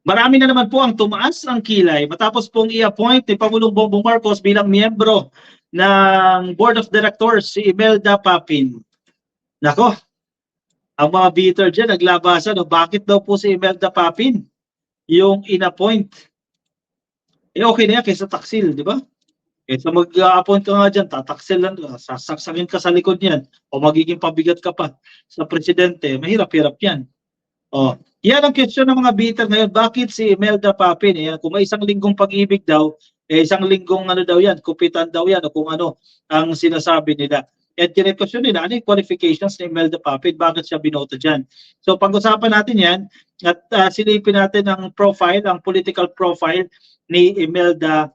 Marami na naman po ang tumaas ang kilay matapos pong i-appoint ni Pangulong Bongbong Marcos bilang miyembro ng Board of Directors si Imelda Papin. Nako, ang mga bitter dyan naglabasan, no? Bakit daw po si Imelda Papin yung in-appoint? Okay na yan kaysa taksil, di ba? Kaysa mag-appoint ka nga dyan, tataksil lang, sasaksakin ka sa likod niyan, o magiging pabigat ka pa sa presidente, mahirap-hirap yan. Oh, yan ang question ng mga bitter ngayon. Bakit si Imelda Papin? Yan, kung may isang linggong pag-ibig daw, isang linggong ano daw yan, kupitan daw yan, o kung ano ang sinasabi nila. At kinekosyon nila, ano yung qualifications ni Imelda Papin? Bakit siya binoto dyan? So pag-usapan natin yan, at silipin natin ang profile, ang political profile ni Imelda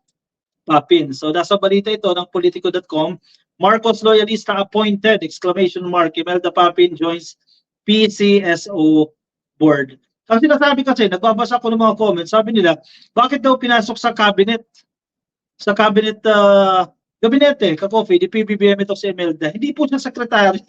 Papin. So nasa balita ito ng Politico.com, Marcos loyalista appointed, exclamation mark, Imelda Papin joins PCSO board. Ang sinasabi kasi, nagbabasa ko ng mga comments, sabi nila, bakit daw pinasok sa cabinet? Sa cabinet, gabinete, ka-coffee, di PBBM ito si Imelda. Hindi po siya secretary.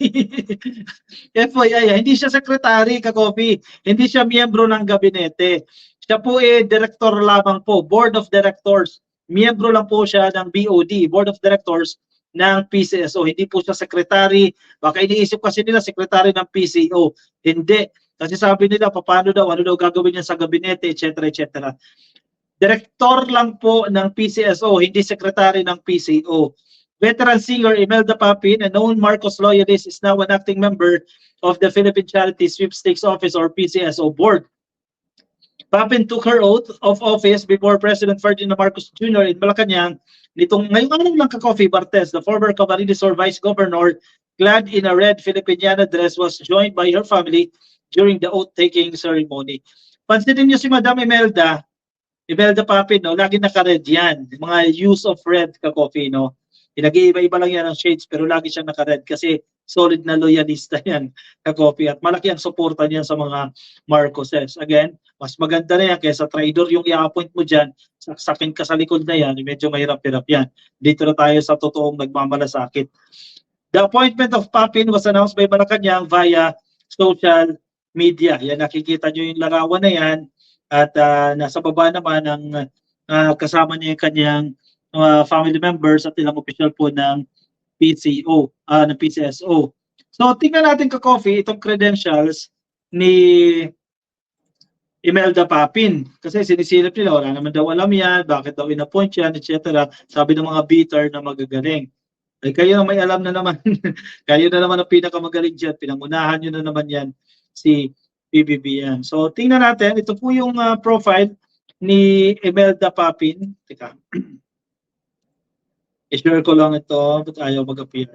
FYI, hindi siya secretary, ka-coffee. Hindi siya miyembro ng gabinete. Siya po director lamang po, board of directors. Miyembro lang po siya ng BOD, board of directors ng PCSO. Hindi po siya secretary. Baka iniisip kasi nila secretary ng PCO. Hindi. Kasi sabi nila, paano daw, ano daw gagawin niya sa gabinete, etc. etc. Direktor lang po ng PCSO, hindi sekretary ng PCO. Veteran singer Imelda Papin, a known Marcos loyalist, is now an acting member of the Philippine Charity Sweepstakes Office or PCSO board. Papin took her oath of office before President Ferdinand Marcos Jr. in Malacanang nitong ngayong lang ka-coffee Bartes, the former Camarines Sur Vice Governor, clad in a red Filipiniana dress, was joined by her family during the oath-taking ceremony. Pansinin niyo si Madam Imelda Papin, no? Lagi naka-red yan. Mga use of red ka-coffee, no? Nag-iiba-iba lang yan ang shades, pero lagi siyang naka-red kasi solid na loyalista yan ka-coffee. At malaki ang suporta niyan sa mga Marcoses. Again, mas maganda na yan kaysa traidor yung i-appoint mo dyan, saksakin ka sa likod na yan, medyo mahirap-hirap yan. Dito na tayo sa totoong nagmamalasakit. The appointment of Papin was announced by Malacanang via social media. Yan, nakikita nyo yung larawan na yan. At nasa baba naman ang kasama niya yung kanyang family members at ilang official po ng PCO, ng PCSO. So tingnan natin ka-coffee itong credentials ni Imelda Papin. Kasi sinisilip nila, wala naman daw alam yan, bakit daw in-appoint yan, etc. Sabi ng mga bitter na magagaling. Ay kayo na may alam na naman. Kayo na naman ang pinakamagaling dyan. Pinangunahan nyo na naman yan si PBBM. So tingnan natin, ito po yung profile ni Imelda Papin. Teka. I-share ko lang ito, but ayaw mag-appear.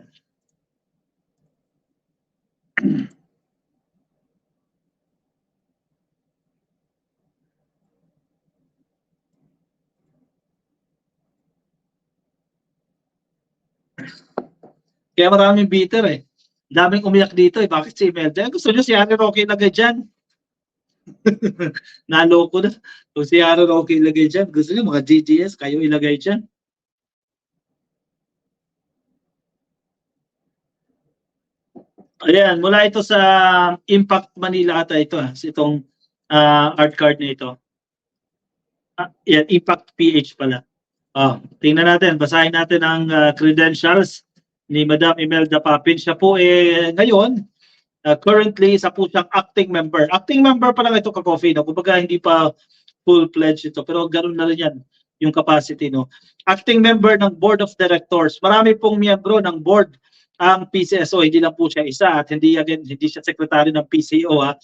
Kaya maraming bitter eh. Daming umiyak dito eh. Bakit si Imelda? Gusto nyo si Harry Roque ilagay dyan? Naloko na. Kung si Harry Roque ilagay dyan, gusto nyo mga GGS, kayo ilagay dyan. Ayan, mula ito sa Impact Manila ata ito. Itong art card na ito. Yan, Impact PH pala. Tingnan natin, basahin natin ang credentials ni Madam Imelda Papin. Siya po ngayon, currently, isa po siyang acting member. Acting member pa lang ito ka-coffee, no? Kumbaga hindi pa full-fledged ito, pero ganoon na rin yan yung capacity, no? Acting member ng Board of Directors. Marami pong miyembro ng board ang PCSO, hindi lang po siya isa at hindi siya secretary ng PCO, ha.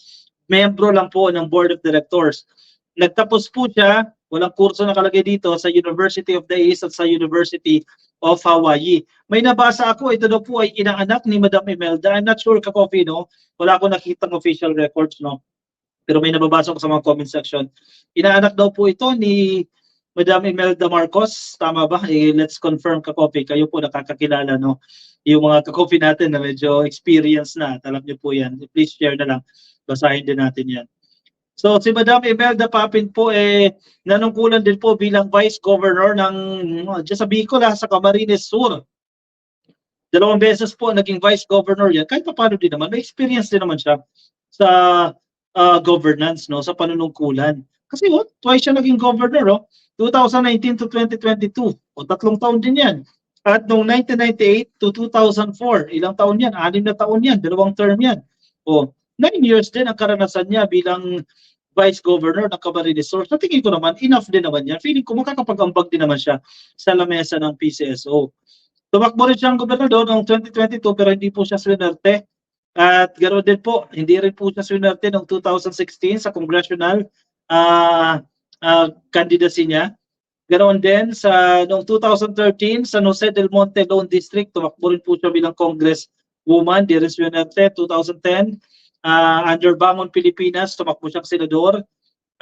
Miyembro lang po ng Board of Directors. Nagtapos po siya, walang kurso nakalagay dito, sa University of the East at sa University of Hawaii. May nabasa ako, ito daw po ay inaanak ni Madam Imelda. I'm not sure ka-coffee, no? Wala akong nakitang official records, no? Pero may nababasa ko sa mga comment section. Inaanak daw po ito ni Madam Imelda Marcos. Tama ba? Let's confirm ka-coffee. Kayo po nakakakilala, no? Yung mga ka-coffee natin na medyo experience na. Alam niyo po yan. Please share na lang. Basahin din natin yan. So si Madam Imelda Papin po nanungkulan din po bilang Vice Governor ng sa Bicol, sa Camarines Sur. 2 beses po naging Vice Governor yan. Kahit paano din naman, may experience din naman siya sa governance, no, sa panunungkulan. Kasi twice siya naging governor, 2019 to 2022. O 3 taon din yan. At noong 1998 to 2004, ilang taon yan? 6 na taon yan, 2 term yan. O 9 years din ang karanasan niya bilang Vice Governor ng Camarines Sur. Sa tingin ko naman, enough din naman yan. Feeling ko makakapag-ambag din naman siya sa lamesa ng PCSO. Tumakbo rin siyang gobernador noong 2022 pero hindi po siya swinerte. At ganoon din po, hindi rin po siya swinerte noong 2016 sa congressional candidacy niya. Ganoon din sa noong 2013 sa San Jose del Monte Lone District, tumakbo rin po siya bilang congresswoman, di rin swinerte. 2010, under Bangon Pilipinas, tumakbo siyang senador.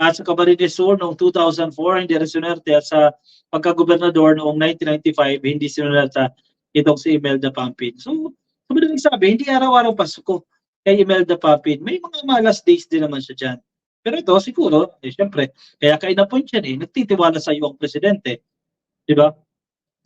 At sa Camarines Sur noong 2004, hindi rin swinerte. At sa pagka-gobernador noong 1995, hindi swinerte itong si Imelda Pampin. So, madaling sabi, hindi araw-araw Pasko kay Imelda Pampin. May mga malas days din naman siya dyan. Pero ito, siguro, syempre, kaya ka-in-appoint siya nagtitiwala sa iyo ang presidente. Di ba?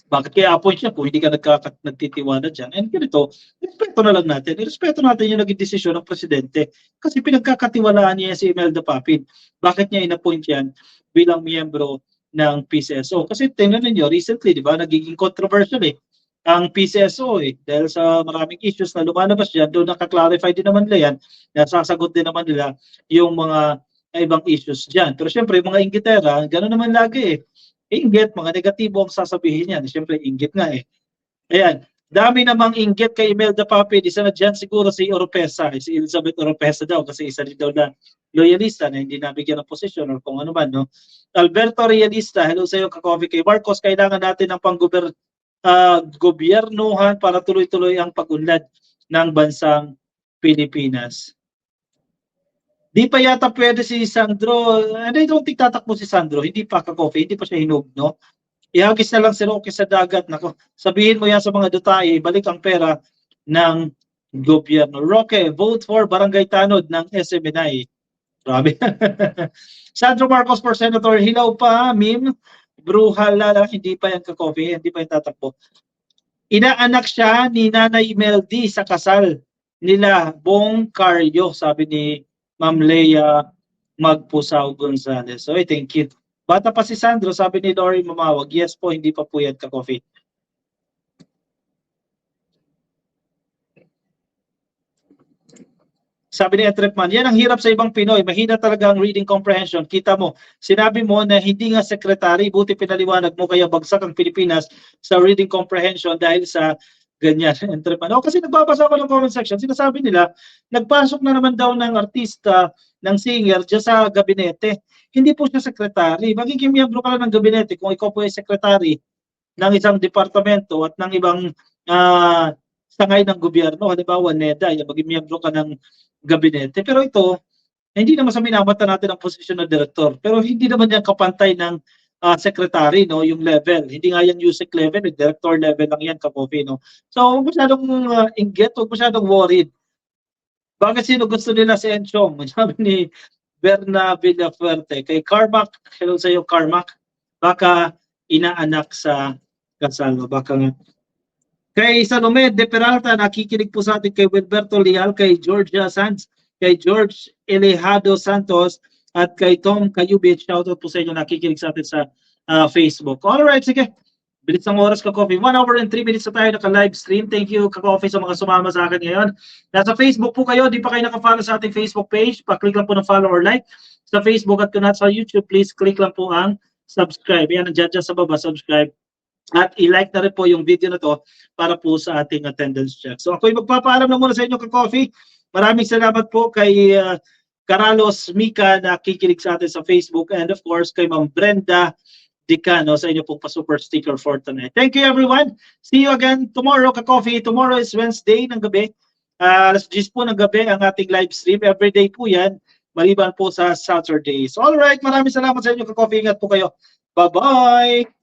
Bakit kaya appoint siya kung hindi ka nagtitiwala dyan? And ganito, respeto na lang natin. Respeto natin yung naging desisyon ng presidente. Kasi pinagkakatiwalaan niya si Imelda Pampin. Bakit niya in-appoint yan bilang miyembro ng PCSO? Kasi tingnan ninyo, recently, di ba, nagiging controversial ang PCSO dahil sa maraming issues na lumalabas dyan, doon nakaklarify din naman nila yan, nasasagot din naman nila yung mga ibang issues dyan. Pero syempre, mga inggitera, gano'n naman lagi Inggit, mga negatibo ang sasabihin yan. Syempre, inggit nga Ayan, dami namang inggit kay Imelda Pampin. Isa na dyan siguro si Oropesa, si Elizabeth Oropesa daw, kasi isa din daw na loyalista na hindi nabigyan ng posisyon or kung ano man. No? Alberto Realista, hello sa iyo, ka-coffee kay Marcos. Kailangan natin ng gobyernuhan para tuloy-tuloy ang pag-unlad ng bansang Pilipinas. Di pa yata pwede si Sandro. And I don't think tatakbo si Sandro. Hindi pa ka-coffee, hindi pa siya hinog, no? Ihagis na lang si Roque sa dagat. Nako, sabihin mo yan sa mga dutahe, balik ang pera ng gobyerno. Roque, vote for Barangay Tanod ng SMNI. Grabe. Sandro Marcos for Senator. Hilaw pa, Mim. Bruhala, hindi pa yan ka-coffee, hindi pa yan tatakbo. Inaanak siya ni Nanay Meldy sa kasal nila Bong Caryo, sabi ni Ma'am Leia Magpusaw Gonzales. So, thank you. Bata pa si Sandro, sabi ni Dory Mamawag. Yes po, hindi pa po yan ka-coffee. Sabi ni Etrepman, yan ang hirap sa ibang Pinoy. Mahina talaga ang reading comprehension. Kita mo, sinabi mo na hindi nga secretary, buti pinaliwanag mo kaya bagsak ang Pilipinas sa reading comprehension dahil sa ganyan. Etrepman. Kasi nagbabasa ko ng comment section, sinasabi nila, nagpasok na naman daw ng artista, ng singer, dyan sa gabinete. Hindi po siya secretary. Magiging miyembro ka lang ng gabinete kung ikaw po ay secretary ng isang departamento at ng ibang sangay ng gobyerno. Halimbawa, NEDA, maging miyembro ka ng gabinete. Pero ito, hindi naman sa minamata natin ang posisyon ng direktor. Pero hindi naman yan kapantay ng secretary, no, yung level. Hindi nga yan USEC level, director level lang yan, ka-coffee, no. So, huwag masyadong inggit, huwag masyadong worried. Bakit sino gusto nila si Enchong? Sabi ni Berna Villafuerte. Kay Carmack, hello sa iyo, Carmack. Baka inaanak sa kasal. Baka nga. Kay Salome de Peralta, nakikinig po sa atin kay Wilberto Leal, kay Georgia Sanz, kay George Elejado Santos, at kay Tom Kayubit. Shoutout po sa inyo, nakikinig sa atin sa Facebook. Alright, sige. Bilis ng oras, ka-coffee. 1 hour and 3 minutes na tayo naka-live stream. Thank you, ka-coffee, sa mga sumama sa akin ngayon. Nasa Facebook po kayo. Di pa kayo naka-follow sa ating Facebook page. Pa-click lang po ng follow or like. Sa Facebook at kung sa YouTube, please click lang po ang subscribe. Yan, nandiyan dyan sa baba, subscribe. At i-like na rin po yung video na to para po sa ating attendance check. So ako'y magpapaalam na muna sa inyo, ka-coffee. Maraming salamat po kay Caralos Mika na kikinig sa atin sa Facebook, and of course kay Ma'am Brenda Dicano sa inyo pong pa-super sticker for tonight. Thank you everyone. See you again tomorrow, ka-coffee. Tomorrow is Wednesday ng gabi. Alas 10 po ng gabi ang ating live stream. Everyday po yan, maliban po sa Saturday. So alright, maraming salamat sa inyo, ka-coffee. Ingat po kayo. Bye-bye!